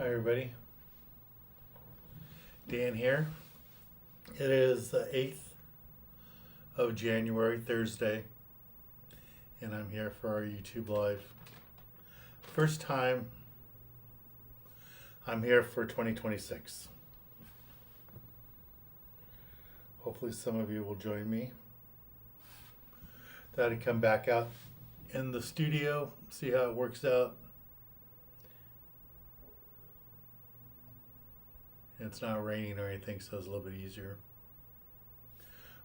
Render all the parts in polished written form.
Hi everybody, Dan here. It is the 8th of January, Thursday, and I'm here for our YouTube Live. First time I'm here for 2026. Hopefully some of you will join me. Thought I'd come back out in the studio, see how it works out. It's not raining or anything, so it's a little bit easier.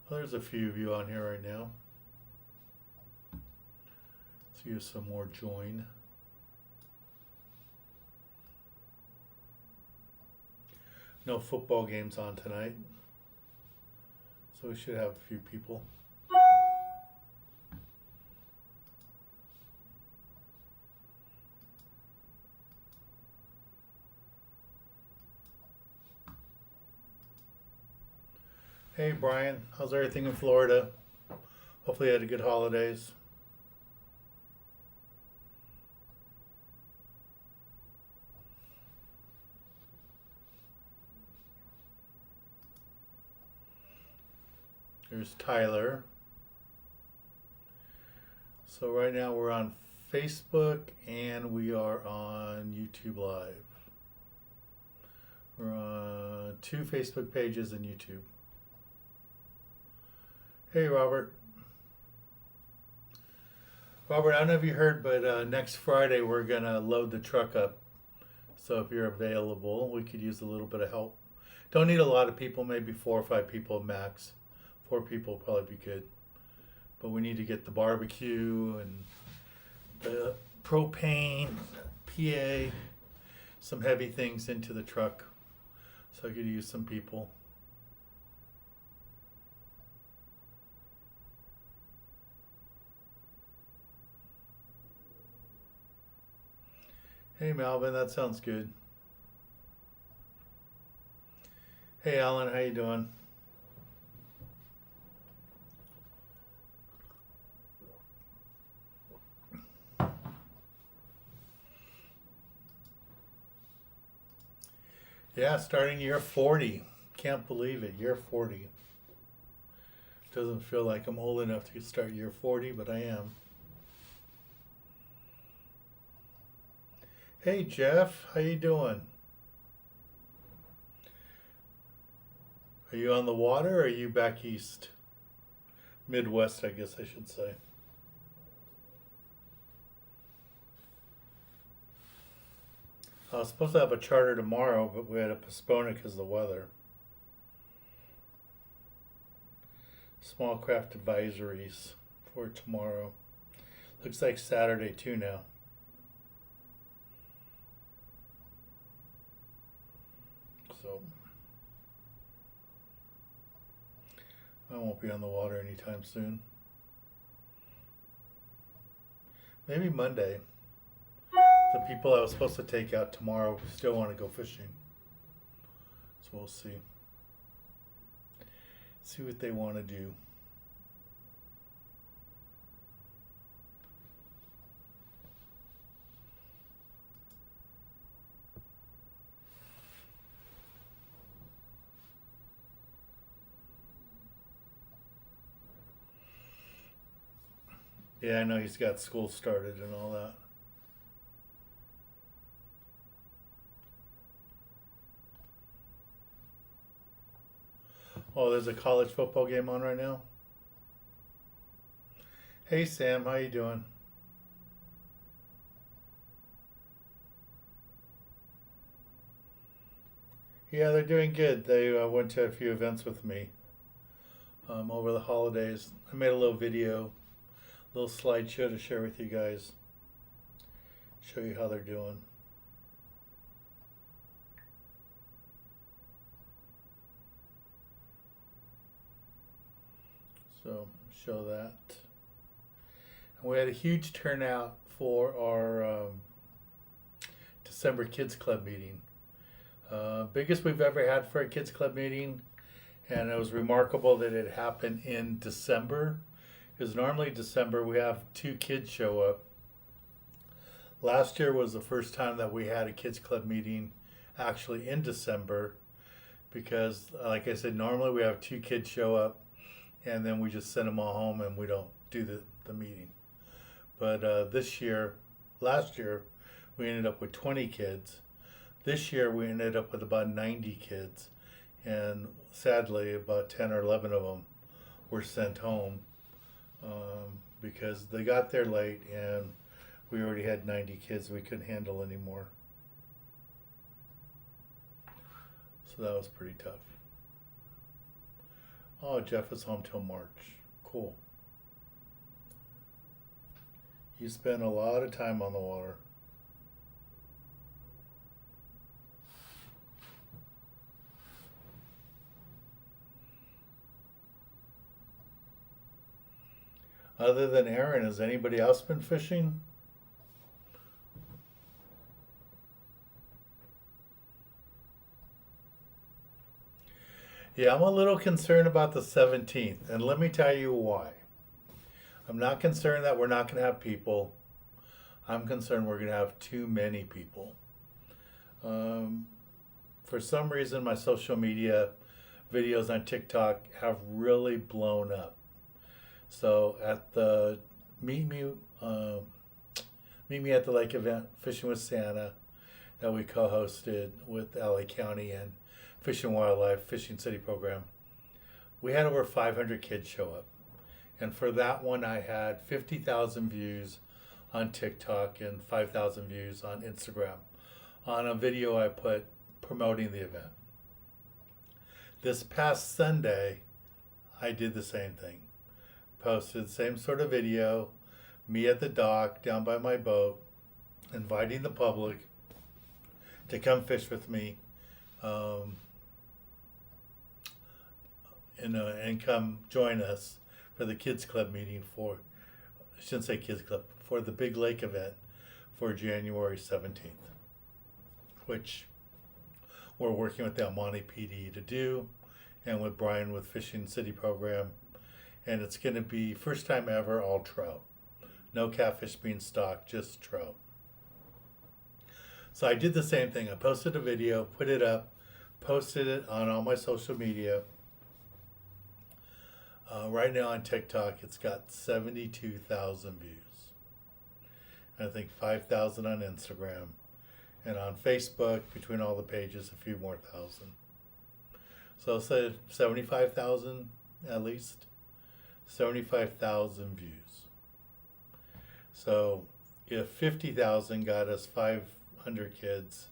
Well, there's a few of you on here right now. Let's use some more join. No football games on tonight, so we should have a few people. Hey Brian, how's everything in Florida? Hopefully you had a good holidays. There's Tyler. So right now we're on Facebook and we are on YouTube Live. We're on 2 Facebook pages and YouTube. Hey Robert. Robert, I don't know if you heard, but next Friday we're gonna load the truck up. So if you're available, we could use a little bit of help. Don't need a lot of people, maybe 4 or 5 people max. 4 people would probably be good. But we need to get the barbecue and the propane, PA, some heavy things into the truck. So I could use some people. Hey Malvin, that sounds good. Hey Alan, how you doing? Yeah, starting year 40. Can't believe it, year 40. Doesn't feel like I'm old enough to start year 40, but I am. Hey Jeff, how you doing? Are you on the water or are you back east? Midwest, I guess I should say. I was supposed to have a charter tomorrow, but we had to postpone it because of the weather. Small craft advisories for tomorrow. Looks like Saturday too now. So I won't be on the water anytime soon. Maybe Monday. The people I was supposed to take out tomorrow still want to go fishing. So we'll see. See what they want to do. Yeah, I know he's got school started and all that. Oh, there's a college football game on right now. Hey Sam, how you doing? Yeah, they're doing good. They went to a few events with me over the holidays. I made a little video, a little slideshow to share with you guys. Show you how they're doing. So show that. And we had a huge turnout for our December Kids Club meeting. Biggest we've ever had for a Kids Club meeting, and it was remarkable that it happened in December, because normally December we have 2 kids show up. Last year was the first time that we had a Kids Club meeting actually in December because, like I said, normally we have 2 kids show up and then we just send them all home and we don't do the meeting. But last year, we ended up with 20 kids. This year, we ended up with about 90 kids. And sadly, about 10 or 11 of them were sent home because they got there late and we already had 90 kids we couldn't handle anymore. So that was pretty tough. Oh, Jeff is home till March. Cool. You spend a lot of time on the water. Other than Aaron, has anybody else been fishing? Yeah, I'm a little concerned about the 17th, and let me tell you why. I'm not concerned that we're not going to have people. I'm concerned we're going to have too many people. Um, for some reason, my social media videos on TikTok have really blown up. So at the meet me uh, meet me at the lake event, Fishing with Santa, that we co-hosted with LA County and Fish and Wildlife Fishing City Program, we had over 500 kids show up. And for that one, I had 50,000 views on TikTok and 5,000 views on Instagram on a video I put promoting the event. This past Sunday, I did the same thing. Posted the same sort of video, me at the dock down by my boat, inviting the public to come fish with me, and come join us for the Kids Club meeting I shouldn't say Kids Club, for the big lake event for January 17th, which we're working with the Almonte PD to do, and with Brian with Fishing City Program. And it's going to be first time ever all trout. No catfish being stocked, just trout. So I did the same thing. I posted a video, put it up, posted it on all my social media. Right now on TikTok, it's got 72,000 views. I think 5,000 on Instagram. And on Facebook, between all the pages, a few more thousand. So I'll say 75,000 at least. 75,000 views. So if 50,000 got us 500 kids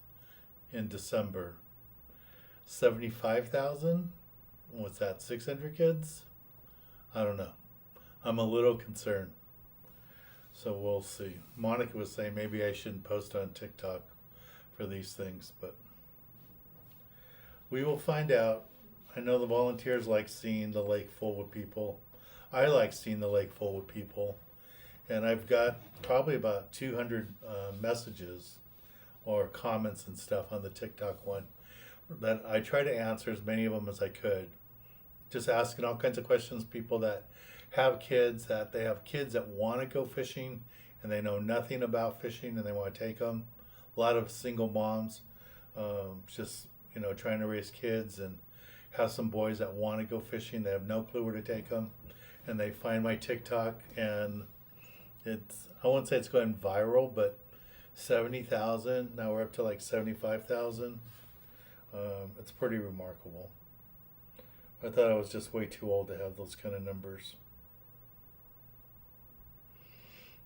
in December, 75,000, what's that, 600 kids? I don't know. I'm a little concerned. So we'll see. Monica was saying maybe I shouldn't post on TikTok for these things, but we will find out. I know the volunteers like seeing the lake full with people. I like seeing the lake full with people. And I've got probably about 200 messages or comments and stuff on the TikTok one that I try to answer as many of them as I could. Just asking all kinds of questions, people that have kids, that they have kids that want to go fishing and they know nothing about fishing and they want to take them. A lot of single moms, just, trying to raise kids, and have some boys that want to go fishing. They have no clue where to take them. And they find my TikTok, and I won't say it's going viral, but 70,000, now we're up to like 75,000. It's pretty remarkable. I thought I was just way too old to have those kind of numbers.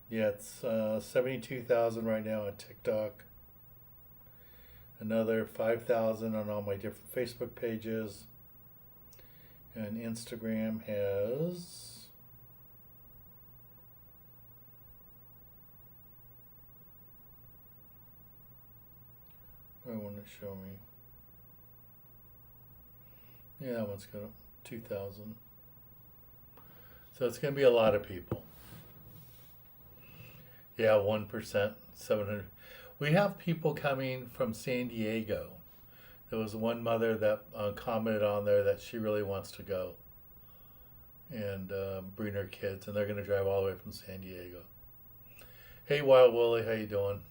Yeah, it's 72,000 right now on TikTok. Another 5,000 on all my different Facebook pages. And Instagram has I want to show me. Yeah, that one's got 2,000. So it's going to be a lot of people. Yeah, 1%, 700. We have people coming from San Diego. There was one mother that commented on there that she really wants to go and bring her kids, and they're going to drive all the way from San Diego. Hey, Wild Willie, how you doing?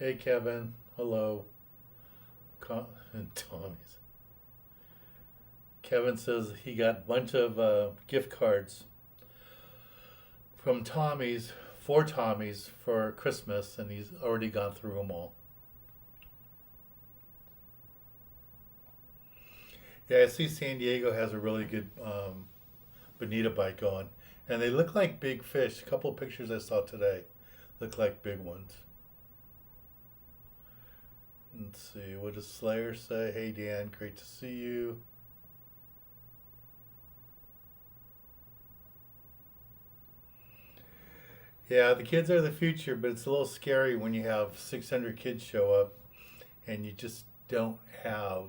Hey, Kevin. Hello. And Tommy's. Kevin says he got a bunch of gift cards from Tommy's, for Tommy's for Christmas, and he's already gone through them all. Yeah, I see San Diego has a really good bonita bite going, and they look like big fish. A couple of pictures I saw today look like big ones. Let's see, what does Slayer say? Hey Dan, great to see you. Yeah, the kids are the future, but it's a little scary when you have 600 kids show up and you just don't have,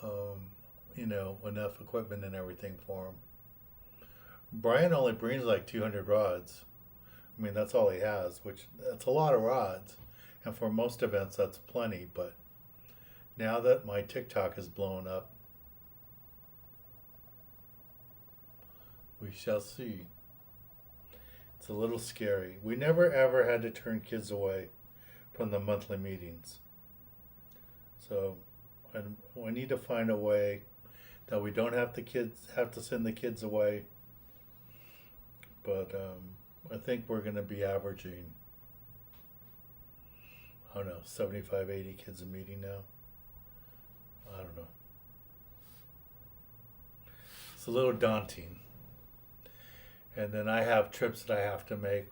um, enough equipment and everything for them. Brian only brings like 200 rods. I mean, that's all he has, which that's a lot of rods. And for most events, that's plenty. But now that my TikTok is blowing up, we shall see. It's a little scary. We never ever had to turn kids away from the monthly meetings. So I need to find a way that we don't have to send the kids away. But I think we're going to be averaging, I don't know, 75, 80 kids a meeting now. I don't know. It's a little daunting. And then I have trips that I have to make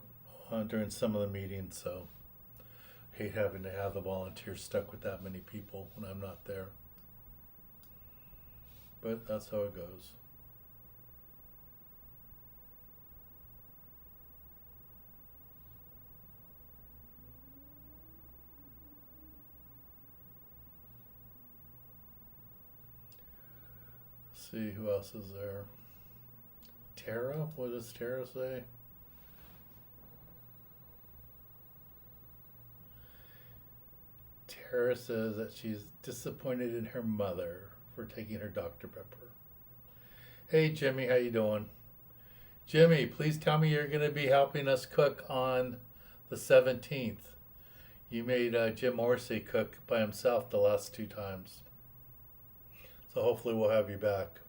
during some of the meetings, so I hate having to have the volunteers stuck with that many people when I'm not there. But that's how it goes. Let's see who else is there. Tara? What does Tara say? Tara says that she's disappointed in her mother for taking her Dr. Pepper. Hey Jimmy, how you doing? Jimmy, please tell me you're going to be helping us cook on the 17th. You made Jim Morrissey cook by himself the last 2 times. So hopefully we'll have you back.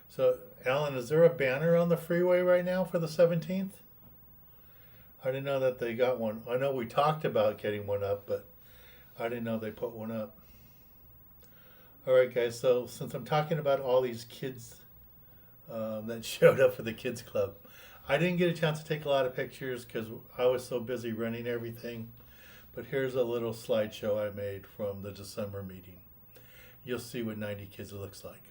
So, Alan, is there a banner on the freeway right now for the 17th? I didn't know that they got one. I know we talked about getting one up, but I didn't know they put one up. All right, guys. So, since I'm talking about all these kids that showed up for the kids club, I didn't get a chance to take a lot of pictures because I was so busy running everything. But here's a little slideshow I made from the December meeting. You'll see what 90 kids looks like.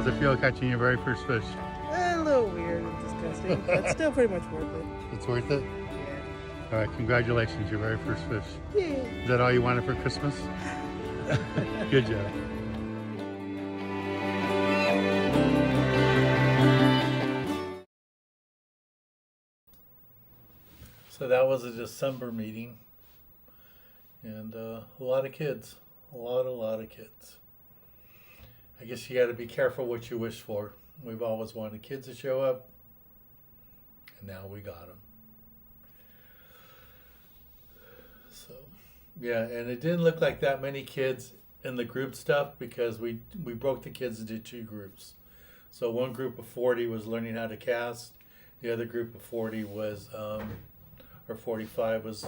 How's it feel catching your very first fish? A little weird and disgusting, but still pretty much worth it. It's worth it? Yeah. All right, congratulations, your very first fish. Yeah. Is that all you wanted for Christmas? Good job. So that was a December meeting, and a lot of kids, a lot of kids. I guess you got to be careful what you wish for. We've always wanted kids to show up, and now we got them. So, yeah, and it didn't look like that many kids in the group stuff because we broke the kids into two groups. So one group of 40 was learning how to cast. The other group of 40 was, or 45 was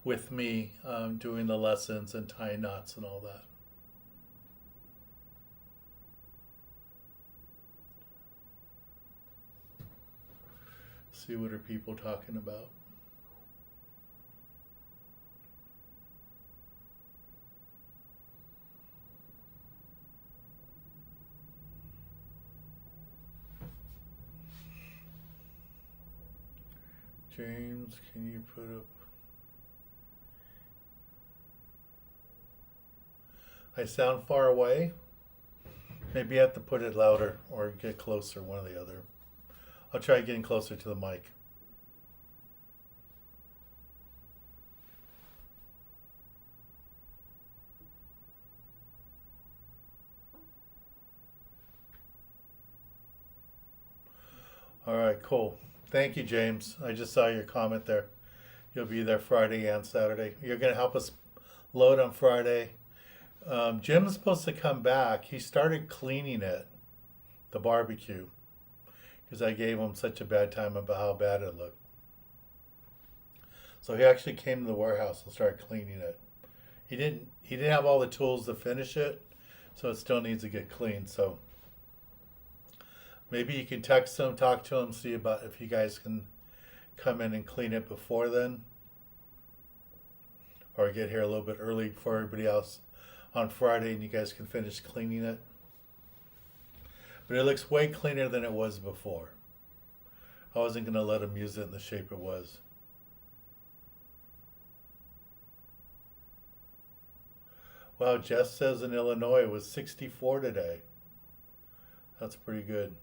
with me doing the lessons and tying knots and all that. See what are people talking about. James, can you put up? I sound far away. Maybe you have to put it louder or get closer, one or the other. I'll try getting closer to the mic. All right, cool. Thank you, James. I just saw your comment there. You'll be there Friday and Saturday. You're going to help us load on Friday. Jim's supposed to come back. He started cleaning it, the barbecue, because I gave him such a bad time about how bad it looked. So he actually came to the warehouse and started cleaning it. He didn't have all the tools to finish it, so it still needs to get cleaned. So maybe you can text him, talk to him, see about if you guys can come in and clean it before then, or get here a little bit early before everybody else on Friday, and you guys can finish cleaning it. But it looks way cleaner than it was before. I wasn't going to let him use it in the shape it was. Wow, Jess says in Illinois it was 64 today. That's pretty good.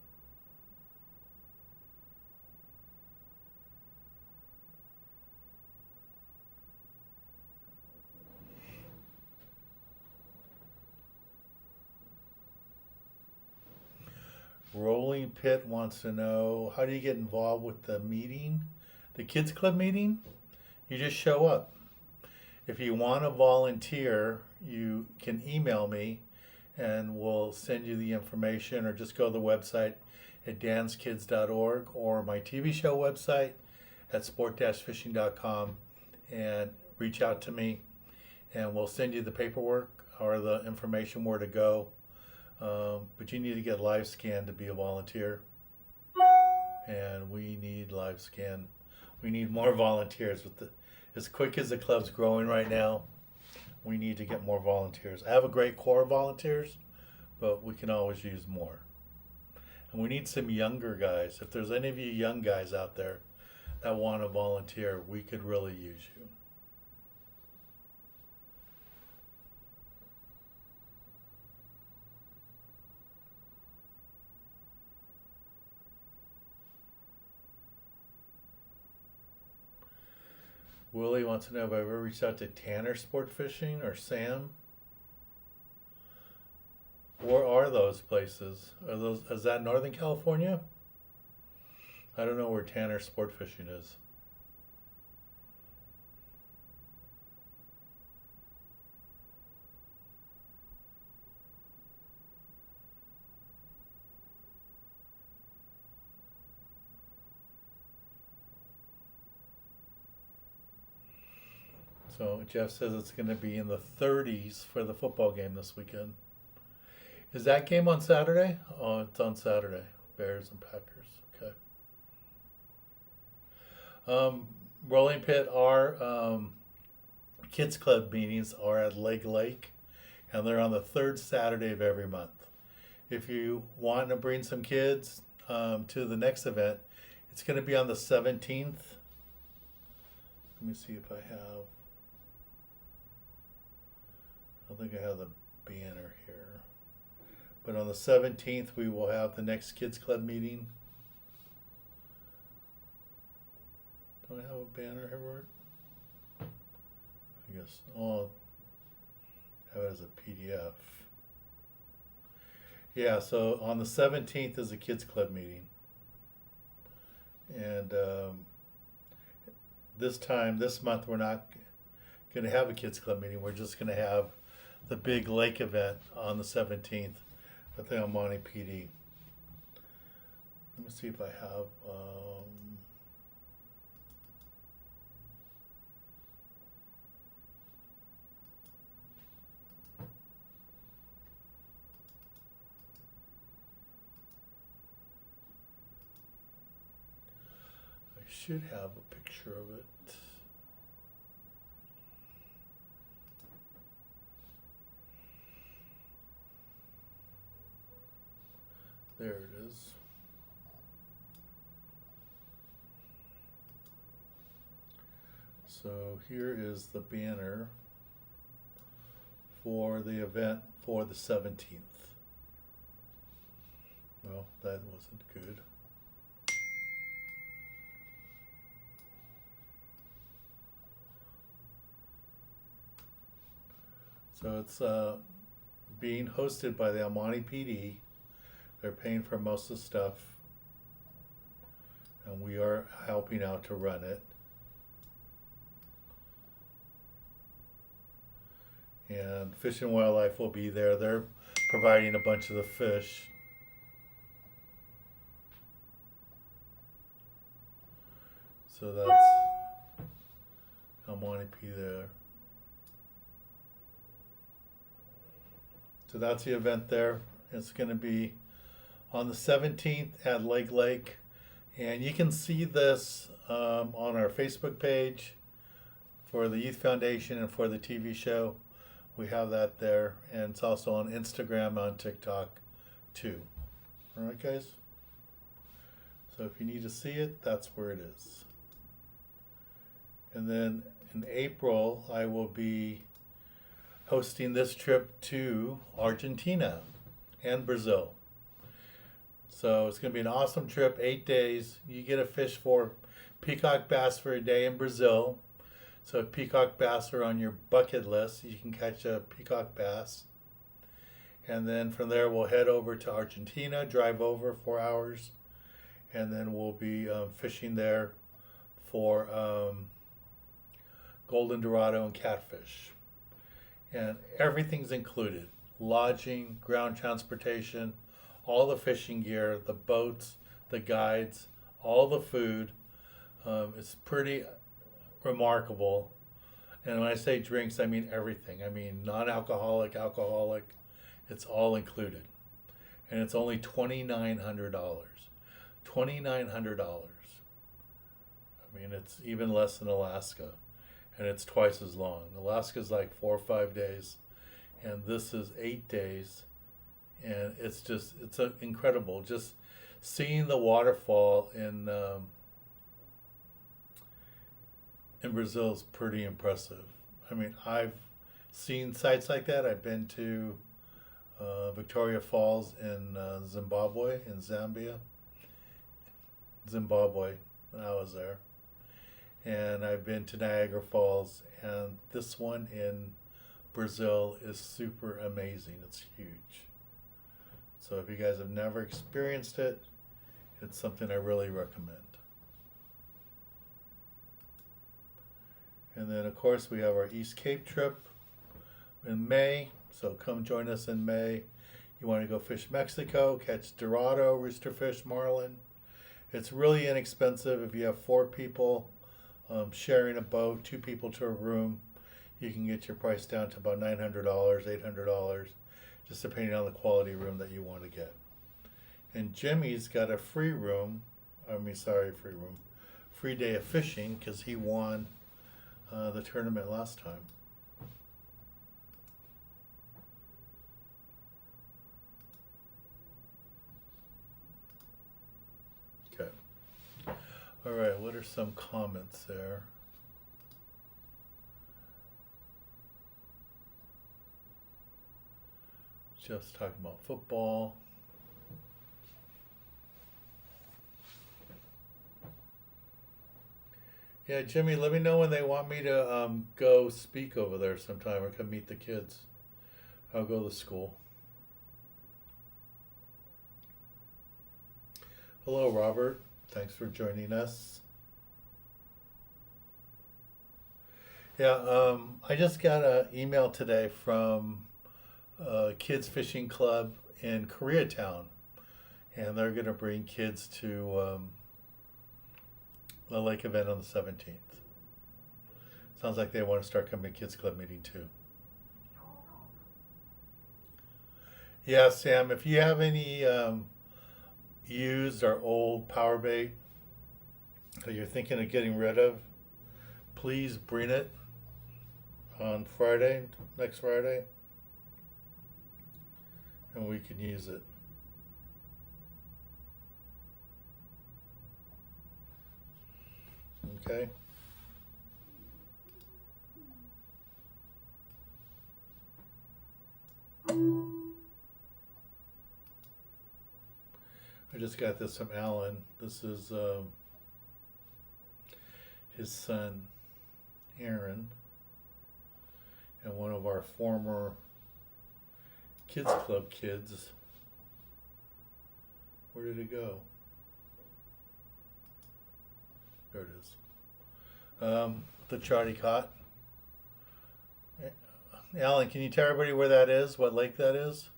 Rolling Pit wants to know, how do you get involved with the meeting? The Kids Club meeting? You just show up. If you want to volunteer, you can email me and we'll send you the information, or just go to the website at danskids.org or my TV show website at sport-fishing.com and reach out to me, and we'll send you the paperwork or the information where to go. But you need to get live scan to be a volunteer, and we need live scan. We need more volunteers. As quick as the club's growing right now, we need to get more volunteers. I have a great core of volunteers, but we can always use more. And we need some younger guys. If there's any of you young guys out there that want to volunteer, we could really use you. Willie wants to know if I ever reached out to Tanner Sport Fishing or Sam. Where are those places? Is that Northern California? I don't know where Tanner Sport Fishing is. So Jeff says it's going to be in the 30s for the football game this weekend. Is that game on Saturday? Oh, it's on Saturday. Bears and Packers. Okay. Rolling Pit, our kids club meetings are at Lake, and they're on the third Saturday of every month. if you want to bring some kids to the next event, it's going to be on the 17th. Let me see if I have. I don't think I have the banner here. But on the 17th, we will have the next Kids Club meeting. Do I have a banner here, Word? I guess. Oh, have it as a PDF. Yeah, so on the 17th is a Kids Club meeting. And this month, we're not going to have a Kids Club meeting. We're just going to have the big lake event on the 17th at the El Monte PD. Let me see if I have. I should have a picture of it. There it is. So here is the banner for the event for the 17th. Well, that wasn't good. So it's being hosted by the El Monte PD. They're paying for most of the stuff, and we are helping out to run it. And Fish and Wildlife will be there. They're providing a bunch of the fish. So that's El Monte P there. So that's the event there. It's going to be on the 17th at Lake. And you can see this on our Facebook page for the Youth Foundation and for the TV show. We have that there. And it's also on Instagram, on TikTok too. All right, guys? So if you need to see it, that's where it is. And then in April, I will be hosting this trip to Argentina and Brazil. So it's going to be an awesome trip, 8 days. You get a fish for peacock bass for a day in Brazil. So if peacock bass are on your bucket list, you can catch a peacock bass. And then from there, we'll head over to Argentina, drive over 4 hours, and then we'll be fishing there for golden dorado and catfish. And everything's included: lodging, ground transportation, all the fishing gear, the boats, the guides, all the food. It's pretty remarkable. And when I say drinks, I mean everything. I mean non-alcoholic, alcoholic. It's all included. And it's only $2,900. $2,900. I mean, it's even less than Alaska. And it's twice as long. Alaska's like 4 or 5 days. And this is 8 days. And it's incredible. Just seeing the waterfall in Brazil is pretty impressive. I mean, I've seen sites like that. I've been to Victoria Falls in Zimbabwe, in Zimbabwe, when I was there. And I've been to Niagara Falls, and this one in Brazil is super amazing. It's huge. So if you guys have never experienced it, it's something I really recommend. And then, of course, we have our East Cape trip in May. So come join us in May. You want to go fish Mexico, catch dorado, roosterfish, marlin. It's really inexpensive. If you have 4 people sharing a boat, 2 people to a room, you can get your price down to about $900, $800, just depending on the quality room that you want to get. And Jimmy's got a free day of fishing, because he won the tournament last time. All right, what are some comments there? Jeff's talking about football. Yeah, Jimmy, let me know when they want me to go speak over there sometime or come meet the kids. I'll go to school. Hello, Robert. Thanks for joining us. Yeah, I just got an email today from Kids Fishing Club in Koreatown, and they're going to bring kids to the lake event on the 17th. Sounds like they want to start coming to Kids Club meeting too. Yeah, Sam, if you have any used or old power bait that you're thinking of getting rid of, please bring it on Friday, next Friday, and we can use it. Okay? I just got this from Alan. This is his son, Aaron, and one of our former kids club kids. Where did it go? There it is. The chart he caught. Alan, can you tell everybody where that is? What lake that is?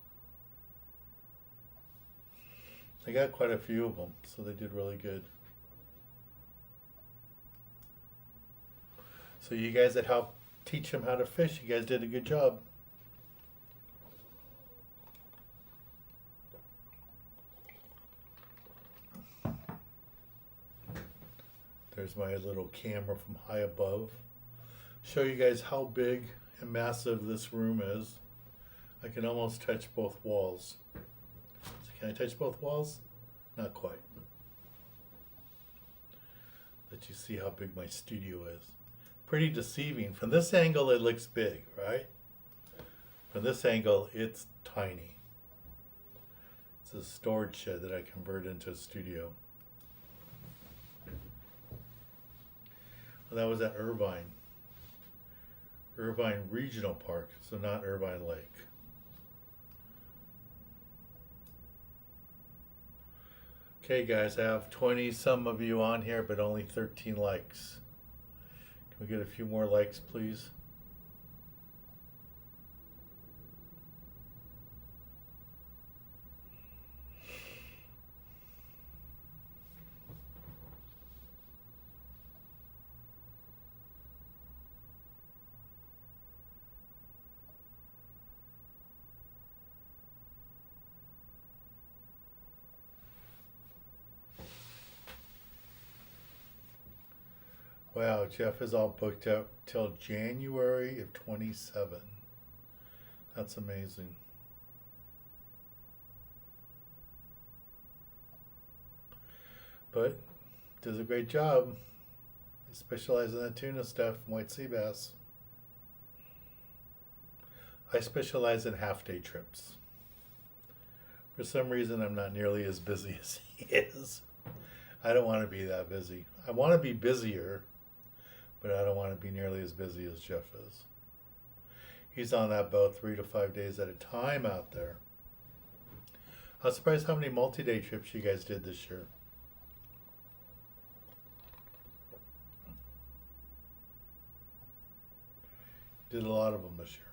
They got quite a few of them, so they did really good. So you guys that helped teach him how to fish, you guys did a good job. There's my little camera from high above. Show you guys how big and massive this room is. I can almost touch both walls. So can I touch both walls? Not quite. Let you see how big my studio is. Pretty deceiving. From this angle it looks big, right? From this angle it's tiny. It's a storage shed that I converted into a studio. Well, that was at Irvine Regional Park, so not Irvine Lake. Okay guys, I have 20 some of you on here, but only 13 likes. Can we get a few more likes, please? Wow, Jeff is all booked out till January of 27. That's amazing. But does a great job. They specialize in that tuna stuff, white sea bass. I specialize in half-day trips. For some reason, I'm not nearly as busy as he is. I don't want to be that busy. I want to be busier, but I don't want to be nearly as busy as Jeff is. He's on that boat 3 to 5 days at a time out there. I was surprised how many multi-day trips you guys did this year. Did a lot of them this year.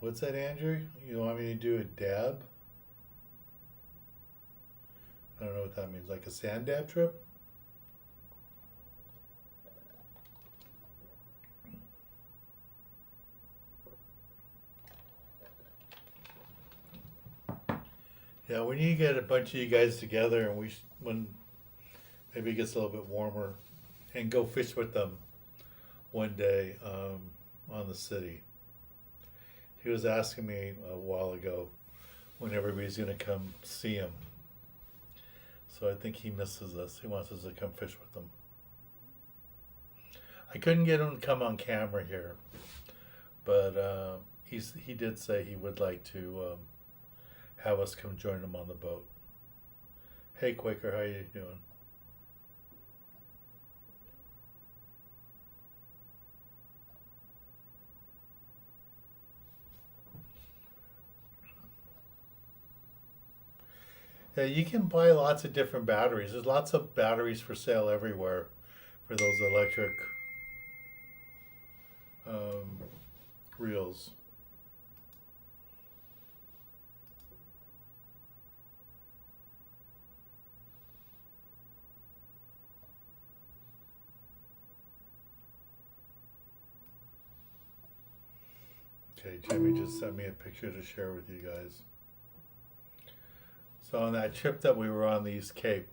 What's that, Andrew? You want me to do a dab? I don't know what that means. Like a sand dab trip? Yeah, we need to get a bunch of you guys together, and when maybe it gets a little bit warmer, and go fish with them one day on the city. He was asking me a while ago when everybody's going to come see him. So I think he misses us. He wants us to come fish with him. I couldn't get him to come on camera here, but he did say he would like to have us come join him on the boat. Hey Quaker, how you doing? Yeah, you can buy lots of different batteries. There's lots of batteries for sale everywhere for those electric um, reels. Okay, Jimmy just sent me a picture to share with you guys. So on that trip that we were on the East Cape,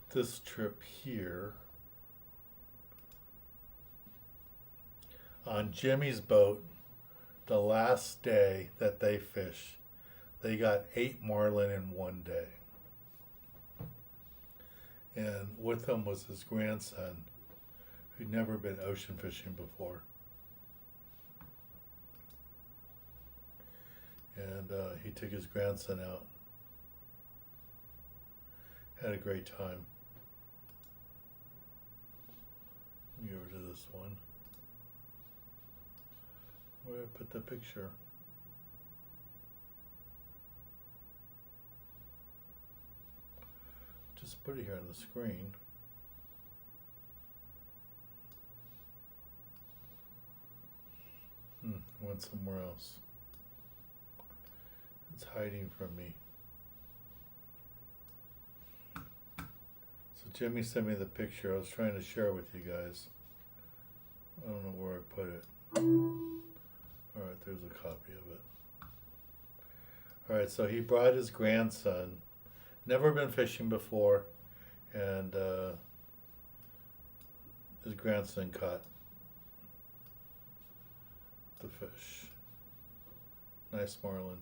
this trip here, on Jimmy's boat, the last day that they fished, they got 8 marlin in one day. And with them was his grandson, who'd never been ocean fishing before. And he took his grandson out. Had a great time. Let me go over to this one. Where did I put the picture? Just put it here on the screen. Went somewhere else. It's hiding from me. So Jimmy sent me the picture. I was trying to share it with you guys. I don't know where I put it. Alright, there's a copy of it. Alright, so he brought his grandson. Never been fishing before. And his grandson caught the fish. Nice marlin.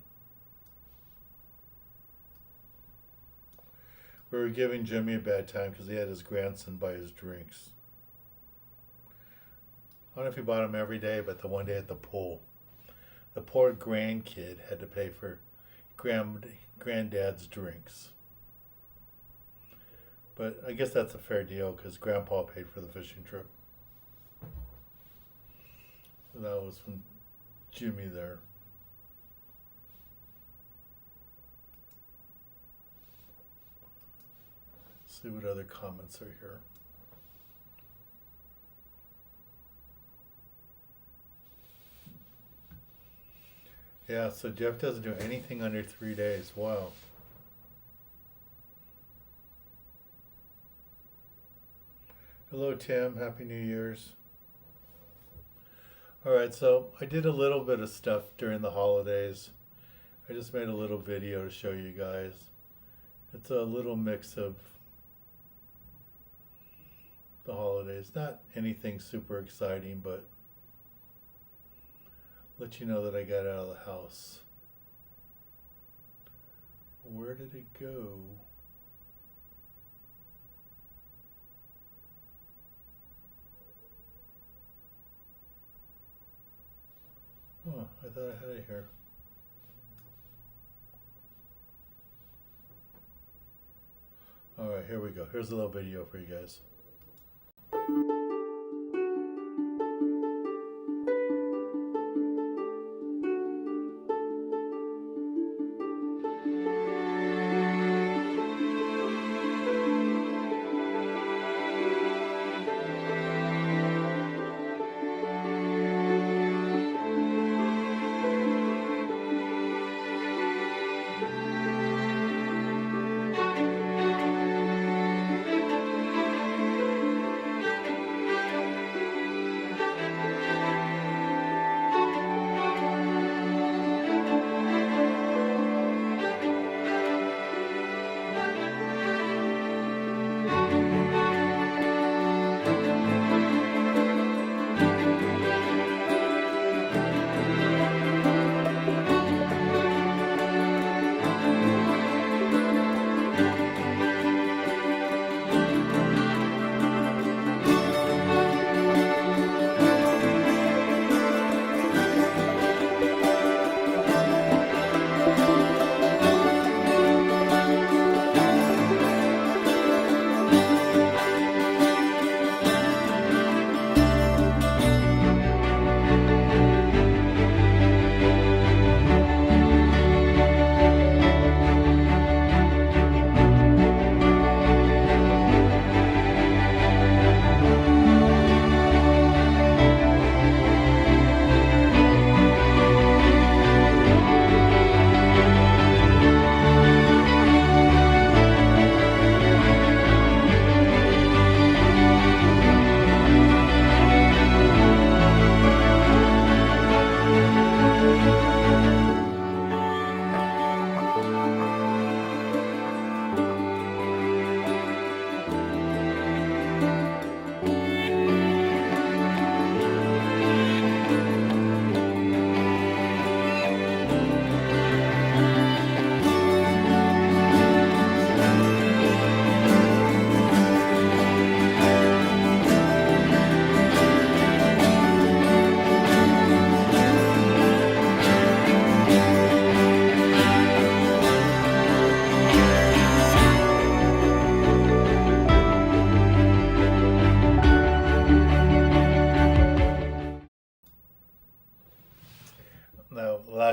We were giving Jimmy a bad time because he had his grandson buy his drinks. I don't know if he bought them every day, but the one day at the pool, the poor grandkid had to pay for granddad's drinks. But I guess that's a fair deal because Grandpa paid for the fishing trip. So that was from Jimmy there. See what other comments are here. Yeah, so Jeff doesn't do anything under 3 days. Wow. Hello, Tim. Happy New Year's. All right, so I did a little bit of stuff during the holidays. I just made a little video to show you guys. It's a little mix of the holidays. Not anything super exciting, but let you know that I got out of the house. Where did it go? Oh, I thought I had it here. All right, here we go. Here's a little video for you guys.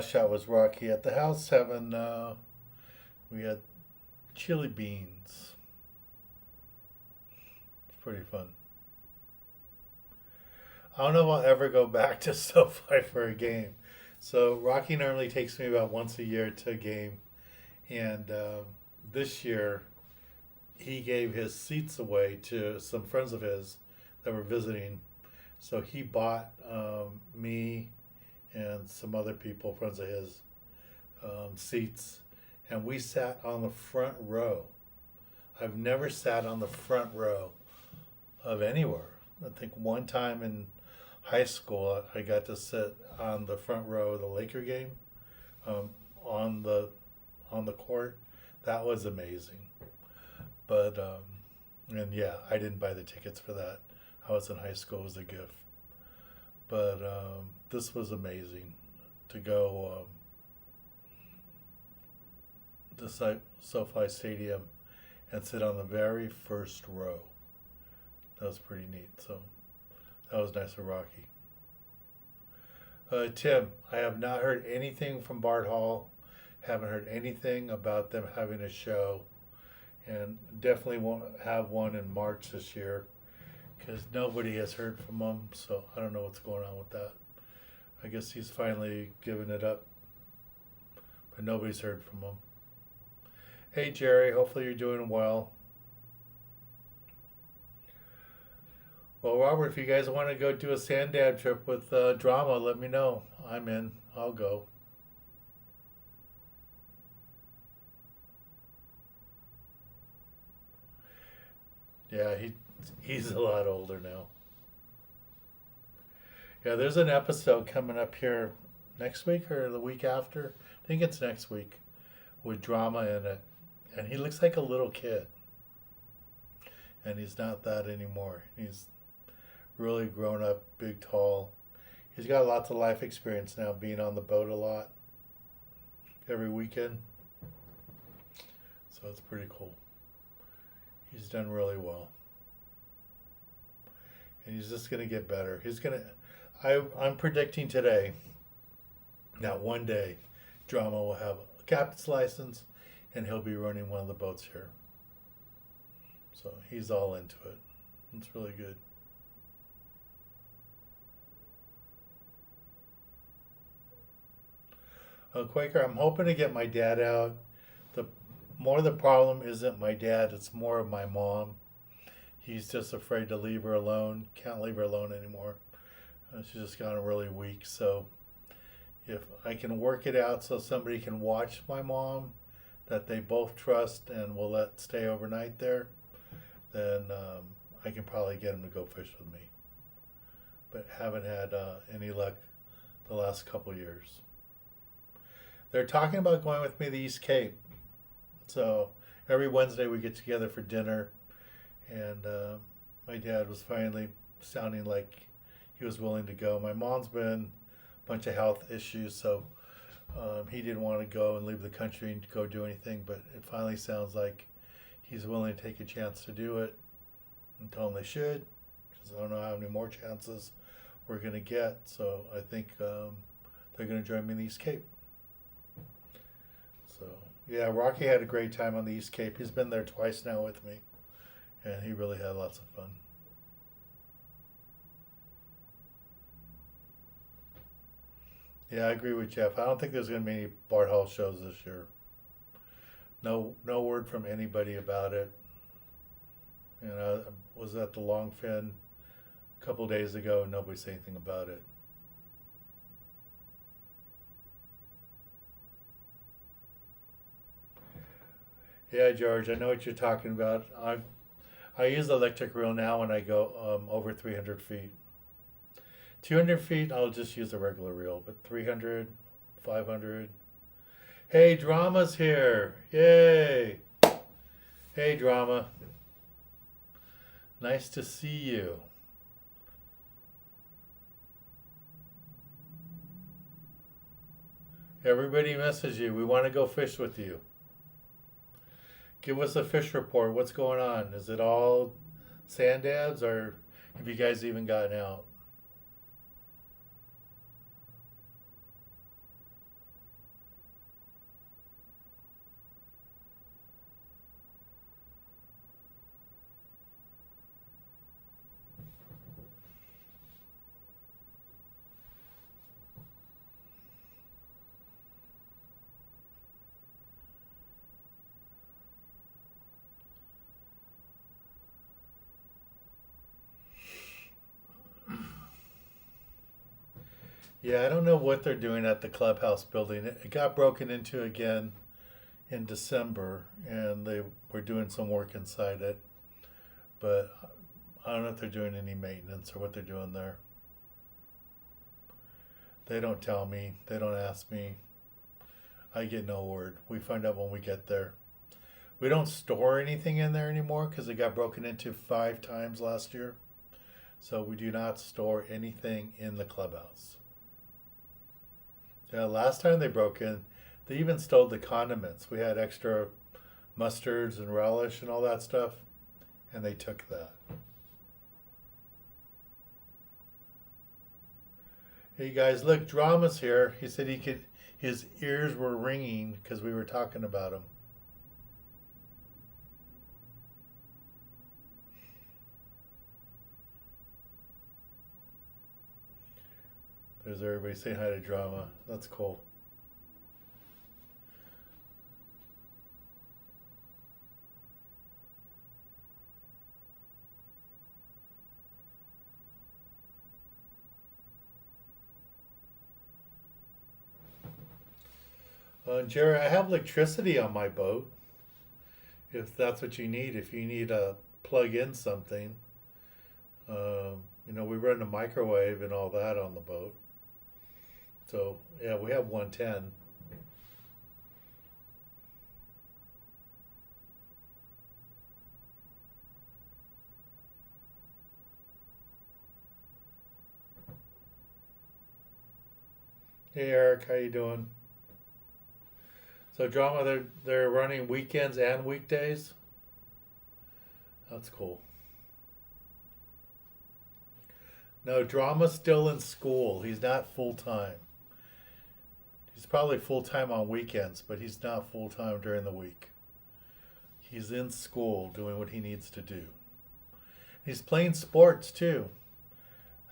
last shot was Rocky at the house having, we had chili beans. It's pretty fun. I don't know if I'll ever go back to SoFi for a game. So Rocky normally takes me about once a year to a game, and this year he gave his seats away to some friends of his that were visiting. So he bought me and some other people, friends of his, seats, and we sat on the front row. I've never sat on the front row of anywhere. I think one time in high school I got to sit on the front row of the Laker game, on the court. That was amazing. But and yeah, I didn't buy the tickets for that. I was in high school. It was a gift. But this was amazing to go to SoFi Stadium and sit on the very first row. That was pretty neat. So that was nice of Rocky. Tim, I have not heard anything from Bart Hall. Haven't heard anything about them having a show. And definitely won't have one in March this year because nobody has heard from him. So I don't know what's going on with that. I guess he's finally given it up. But nobody's heard from him. Hey, Jerry. Hopefully you're doing well. Well, Robert, if you guys want to go do a sand dab trip with Drama, let me know. I'm in. I'll go. Yeah, he's a lot older now. Yeah, there's an episode coming up here next week or the week after. I think it's next week with Drama in it. And he looks like a little kid. And he's not that anymore. He's really grown up, big, tall. He's got lots of life experience now, being on the boat a lot every weekend. So it's pretty cool. He's done really well. And he's just going to get better. I'm predicting today that one day Drama will have a captain's license and he'll be running one of the boats here. So he's all into it. It's really good. Quaker, I'm hoping to get my dad out. The problem isn't my dad, it's more of my mom. He's just afraid to leave her alone. Can't leave her alone anymore. She's just gotten really weak. So if I can work it out so somebody can watch my mom that they both trust and will let stay overnight there, then I can probably get him to go fish with me. But haven't had any luck the last couple years. They're talking about going with me to the East Cape. So every Wednesday we get together for dinner, and my dad was finally sounding like he was willing to go. My mom's been a bunch of health issues, so he didn't want to go and leave the country and go do anything, but it finally sounds like he's willing to take a chance to do it. I'm telling them they should, because I don't know how many more chances we're going to get. So I think they're going to join me in the East Cape. So yeah, Rocky had a great time on the East Cape. He's been there twice now with me, and he really had lots of fun. Yeah, I agree with Jeff. I don't think there's going to be any Bart Hall shows this year. No word from anybody about it. And I was at the Longfin a couple days ago, and nobody said anything about it. Yeah, George, I know what you're talking about. I use the electric reel now when I go over 300 feet. 200 feet, I'll just use a regular reel, but 300, 500. Hey, Drama's here. Yay. Hey, Drama. Nice to see you. Everybody misses you. We want to go fish with you. Give us a fish report. What's going on? Is it all sand dabs, or have you guys even gotten out? Yeah, I don't know what they're doing at the clubhouse building. It got broken into again in December, and they were doing some work inside it. But I don't know if they're doing any maintenance or what they're doing there. They don't tell me. They don't ask me. I get no word. We find out when we get there. We don't store anything in there anymore because it got broken into 5 times last year. So we do not store anything in the clubhouse. Yeah, last time they broke in, they even stole the condiments. We had extra mustards and relish and all that stuff, and they took that. Hey guys, look, Drama's here. He said his ears were ringing because we were talking about him. There's everybody saying hi to Drama. That's cool. Jerry, I have electricity on my boat. If that's what you need, if you need to plug in something, we run a microwave and all that on the boat. So yeah, we have 110. Hey Eric, how you doing? So Drama, they're running weekends and weekdays. That's cool. No, Drama's still in school. He's not full time. He's probably full time on weekends, but he's not full time during the week. He's in school doing what he needs to do. He's playing sports too.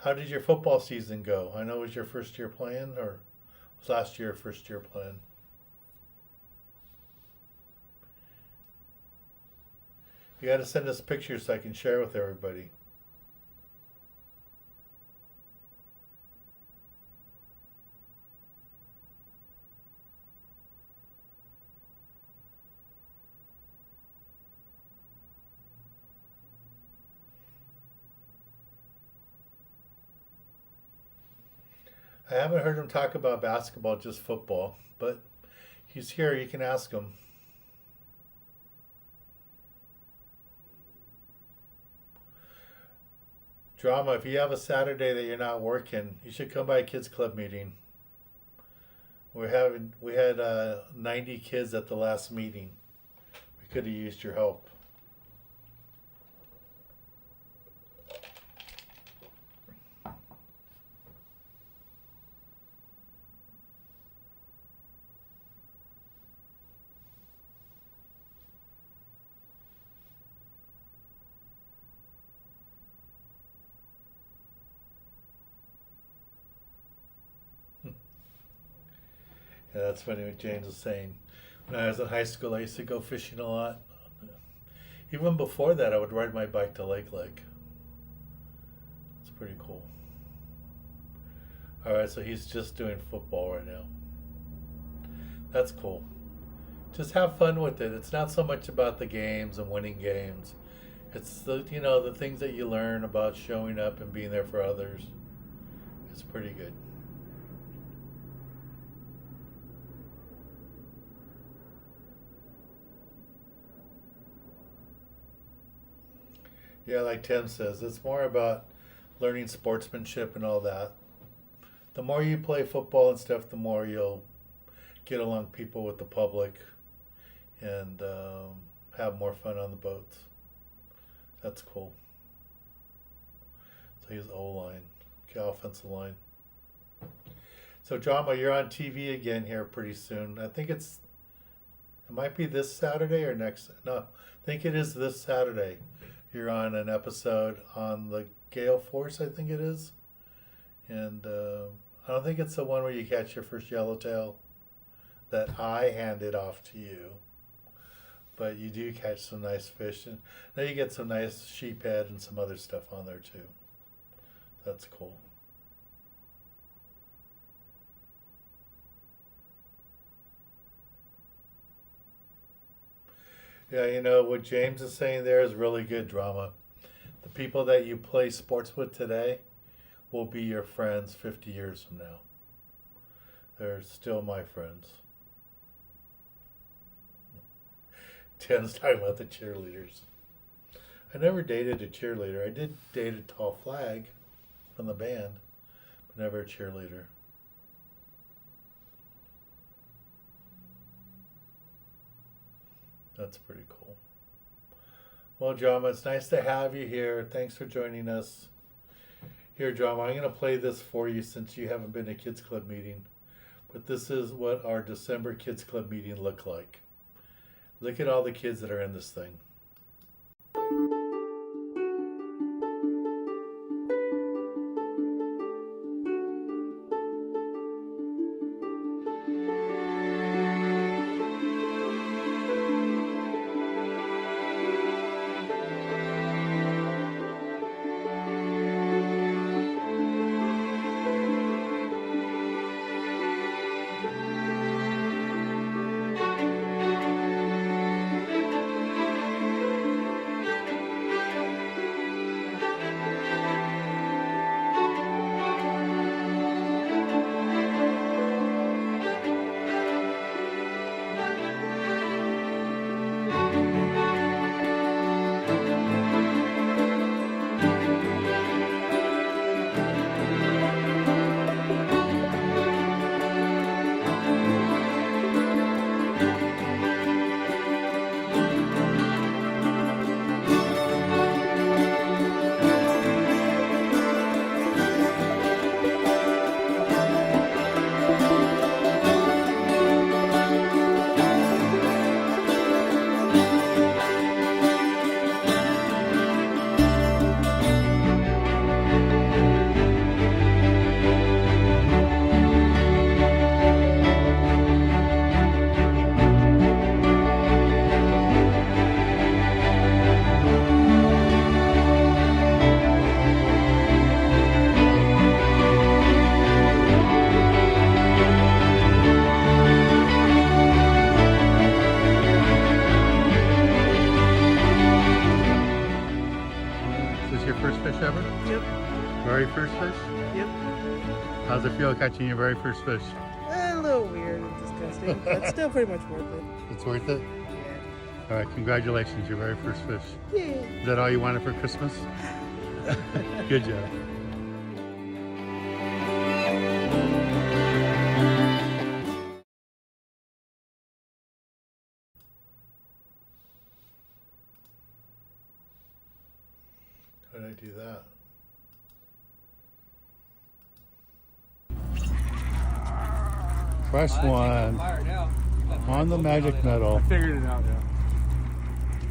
How did your football season go? I know it was your first year playing, or was last year first year playing? You got to send us pictures so I can share with everybody. I haven't heard him talk about basketball, just football, but he's here. You can ask him. Drama, if you have a Saturday that you're not working, you should come by a kids club meeting. We had 90 kids at the last meeting. We could have used your help. Yeah, that's funny what James was saying. When I was in high school, I used to go fishing a lot. Even before that, I would ride my bike to Lake Lake. It's pretty cool. All right, so he's just doing football right now. That's cool. Just have fun with it. It's not so much about the games and winning games. It's the things that you learn about showing up and being there for others. It's pretty good. Yeah, like Tim says, it's more about learning sportsmanship and all that. The more you play football and stuff, the more you'll get along people with the public and have more fun on the boats. That's cool. So he's O line, okay, offensive line. So Drama, you're on TV again here pretty soon. It might be this Saturday or next. No, I think it is this Saturday. You're on an episode on the Gale Force, I think it is. And I don't think it's the one where you catch your first yellowtail that I handed off to you. But you do catch some nice fish. And now you get some nice sheephead and some other stuff on there too. That's cool. Yeah, you know what James is saying there is really good drama. The people that you play sports with today will be your friends 50 years from now. They're still my friends. Tim's talking about the cheerleaders. I never dated a cheerleader. I did date a tall flag from the band, but never a cheerleader. That's pretty cool. Well, Drama, it's nice to have you here. Thanks for joining us. Here, Drama, I'm going to play this for you since you haven't been to Kids Club meeting. But this is what our December Kids Club meeting looked like. Look at all the kids that are in this thing. Is this your first fish ever? Yep. Very first fish? Yep. How's it feel catching your very first fish? A little weird and disgusting, but still pretty much worth it. It's worth it? Yeah. All right, congratulations, your very first fish. Yeah. Is that all you wanted for Christmas? Good job. How did I do that? Fresh one on the magic metal. Figured it out, yeah.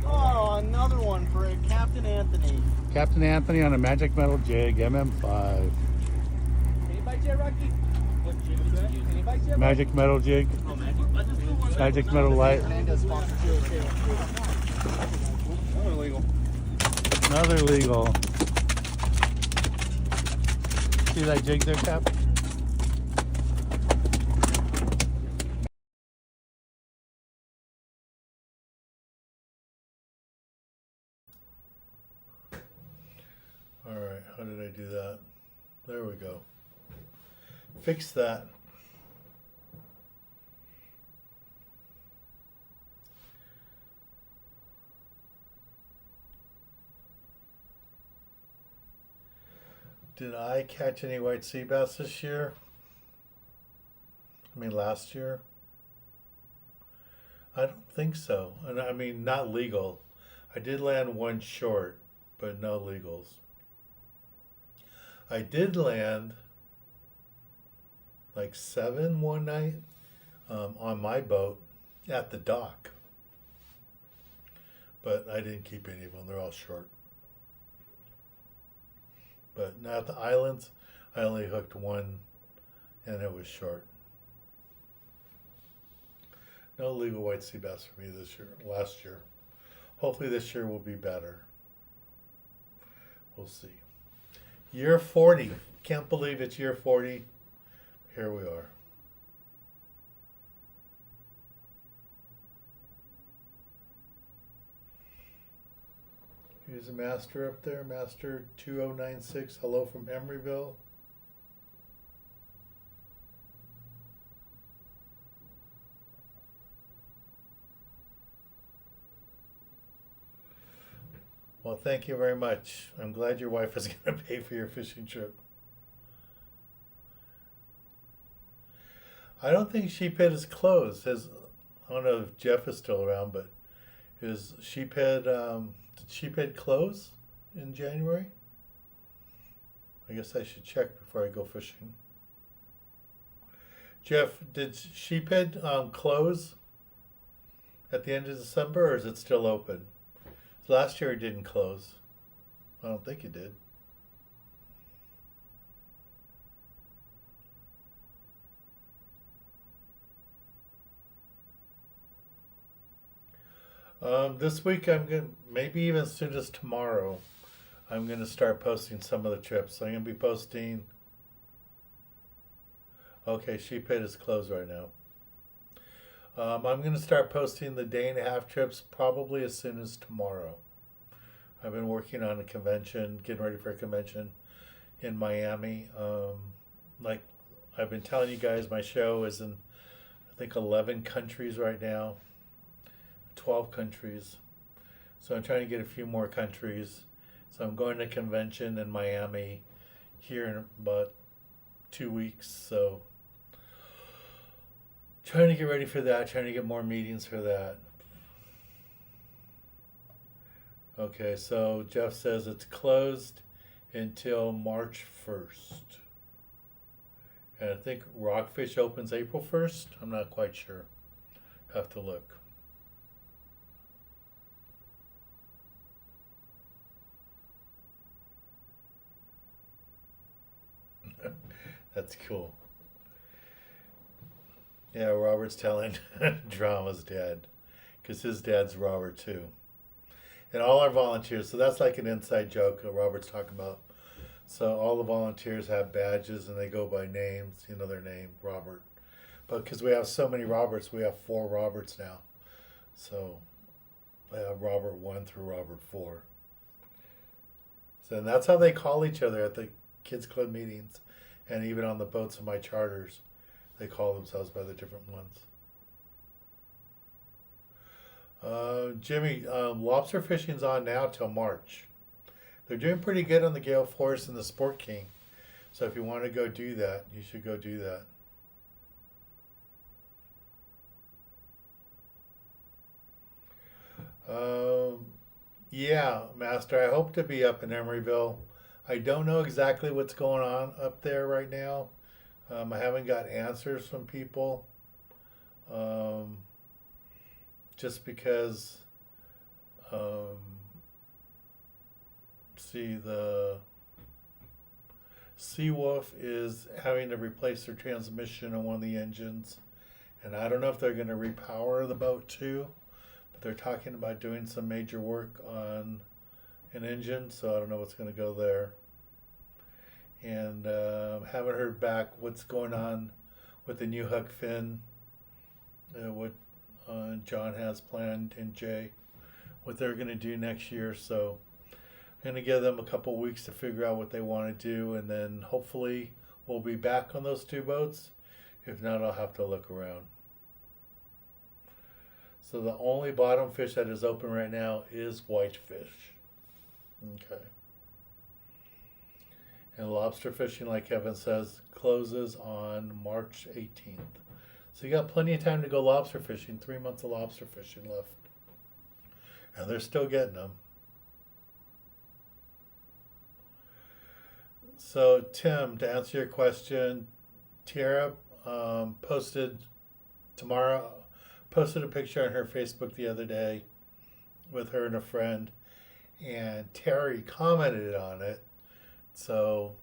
Oh, another one for Captain Anthony. Captain Anthony on a magic metal jig, MM5. Can you bite you, Rocky? What jig is that? Can you bite you? Magic metal jig, Oh, magic. magic metal light. Hernandez sponsor too. Another legal. Another legal. See that jig there, Cap? All right, how did I do that? There we go. Fix that. Did I catch any white sea bass this year? I mean, last year? I don't think so. And I mean, not legal. I did land one short, but no legals. I did land like 7 one night on my boat at the dock. But I didn't keep any of them. They're all short. But not at the islands. I only hooked one and it was short. No legal white sea bass for me this year, last year. Hopefully this year will be better. We'll see. Year 40. Can't believe it's year 40. Here we are. Here's a master up there, Master 2096. Hello from Emeryville. Well, thank you very much. I'm glad your wife is going to pay for your fishing trip. I don't think Sheephead is closed. I don't know if Jeff is still around, but is Sheephead, did Sheephead close in January? I guess I should check before I go fishing. Jeff, did Sheephead close at the end of December, or is it still open? Last year it didn't close. I don't think it did. This week I'm gonna, maybe even as soon as tomorrow, I'm gonna start posting some of the trips. I'm gonna be posting. Okay, Sheephead is closed right now. I'm gonna start posting the day and a half trips probably as soon as tomorrow. I've been working on a convention, getting ready for a convention in Miami. Like I've been telling you guys, my show is in I think 11 countries right now. 12 countries. So I'm trying to get a few more countries. So I'm going to a convention in Miami here in about 2 weeks. So trying to get ready for that, trying to get more meetings for that. Okay, so Jeff says it's closed until March 1st. And I think Rockfish opens April 1st. I'm not quite sure. Have to look. That's cool. Yeah, Robert's telling Drama's dad, because his dad's Robert too. And all our volunteers, so that's like an inside joke that Robert's talking about. So all the volunteers have badges and they go by names, you know their name, Robert. But because we have so many Roberts, we have 4 Roberts now. So I have Robert 1 through Robert 4. So and that's how they call each other at the kids club meetings. And even on the boats of my charters, they call themselves by the different ones. Jimmy, lobster fishing's on now till March. They're doing pretty good on the Gale Force and the Sport King. So if you want to go do that, you should go do that. Yeah, Master, I hope to be up in Emeryville. I don't know exactly what's going on up there right now. I haven't got answers from people. Just because, see, the Seawolf is having to replace their transmission on one of the engines. And I don't know if they're going to repower the boat too, but they're talking about doing some major work on an engine, so I don't know what's going to go there. And haven't heard back what's going on with the new hook fin, what John has planned, and Jay, what they're going to do next year. So I'm going to give them a couple weeks to figure out what they want to do, and then hopefully we'll be back on those 2 boats. If not, I'll have to look around. So the only bottom fish that is open right now is whitefish. Okay. And lobster fishing, like Kevin says, closes on March 18th. So you got plenty of time to go lobster fishing. 3 months of lobster fishing left. And they're still getting them. So Tim, to answer your question, Tiara posted a picture on her Facebook the other day with her and a friend. And Terry commented on it. So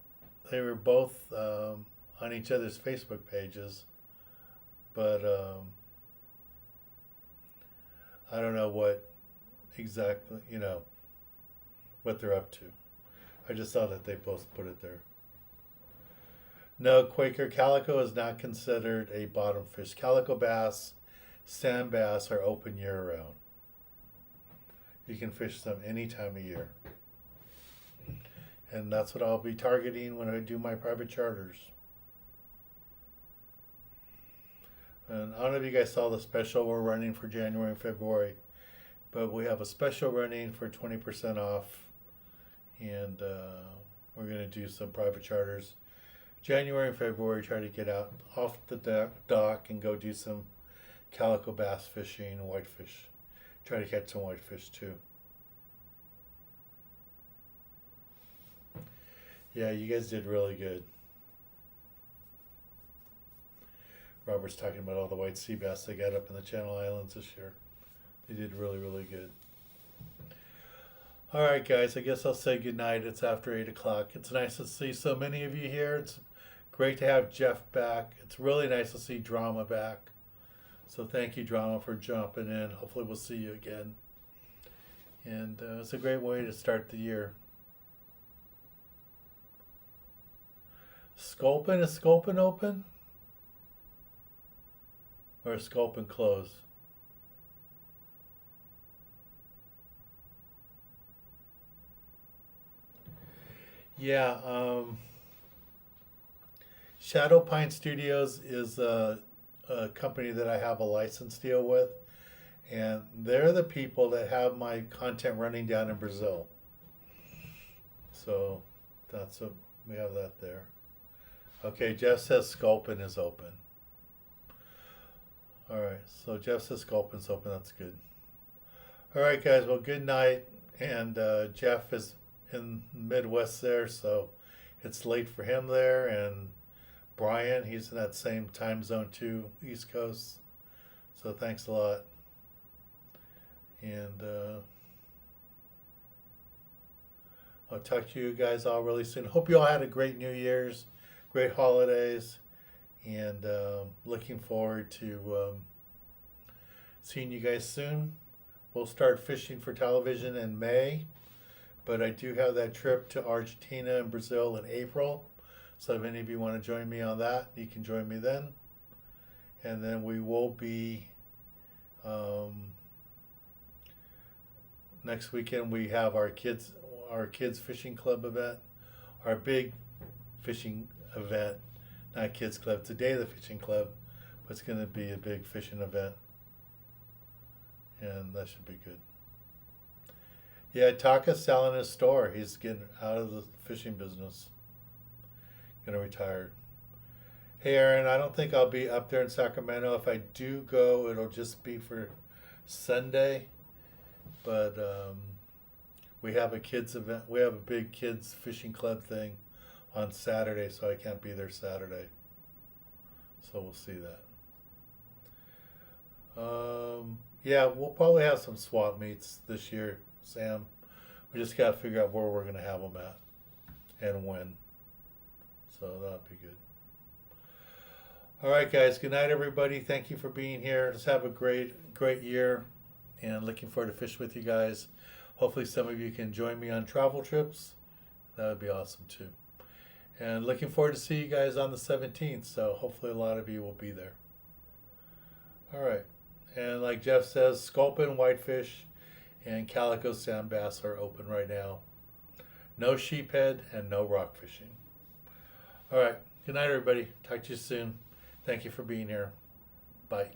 they were both on each other's Facebook pages, but I don't know what exactly, what they're up to. I just saw that they both put it there. No, Quaker calico is not considered a bottom fish. Calico bass, sand bass are open year round. You can fish them any time of year. And that's what I'll be targeting when I do my private charters. And I don't know if you guys saw the special we're running for January and February, but we have a special running for 20% off. And we're going to do some private charters January and February, try to get out off the dock and go do some calico bass fishing, whitefish. Try to catch some whitefish too. Yeah, you guys did really good. Robert's talking about all the white sea bass they got up in the Channel Islands this year. They did really, really good. All right, guys, I guess I'll say goodnight. It's after 8 o'clock. It's nice to see so many of you here. It's great to have Jeff back. It's really nice to see Drama back. So thank you, Drama, for jumping in. Hopefully we'll see you again. And it's a great way to start the year. Sculpin, is Sculpin open? Or is Sculpin closed? Yeah, Shadow Pine Studios is a company that I have a license deal with, and they're the people that have my content running down in Brazil. So that's what we have that there. Okay, Jeff says Sculpin is open. All right, so Jeff says Sculpin's open. That's good. All right, guys. Well, good night. And Jeff is in Midwest there, so it's late for him there. And Brian, he's in that same time zone too, East Coast. So thanks a lot. And I'll talk to you guys all really soon. Hope you all had a great New Year's, great holidays, and looking forward to seeing you guys soon. We'll start fishing for television in May, but I do have that trip to Argentina and Brazil in April. So if any of you want to join me on that, you can join me then. And then we will be, next weekend we have our kids fishing club event, our big fishing event, not kids club, today the fishing club, but it's going to be a big fishing event. And that should be good. Yeah, Taka's selling his store. He's getting out of the fishing business. Gonna retire. Hey Aaron, I don't think I'll be up there in Sacramento. If I do go, it'll just be for Sunday. But we have a kids event. We have a big kids fishing club thing on Saturday, so I can't be there Saturday. So we'll see that. Yeah, we'll probably have some swap meets this year, Sam. We just got to figure out where we're going to have them at and when. So that'll be good. All right, guys. Good night, everybody. Thank you for being here. Just have a great year, and looking forward to fish with you guys. Hopefully some of you can join me on travel trips. That would be awesome, too. And looking forward to see you guys on the 17th, so hopefully a lot of you will be there. All right. And like Jeff says, Sculpin, whitefish, and calico sand bass are open right now. No sheephead and no rock fishing. All right. Good night, everybody. Talk to you soon. Thank you for being here. Bye.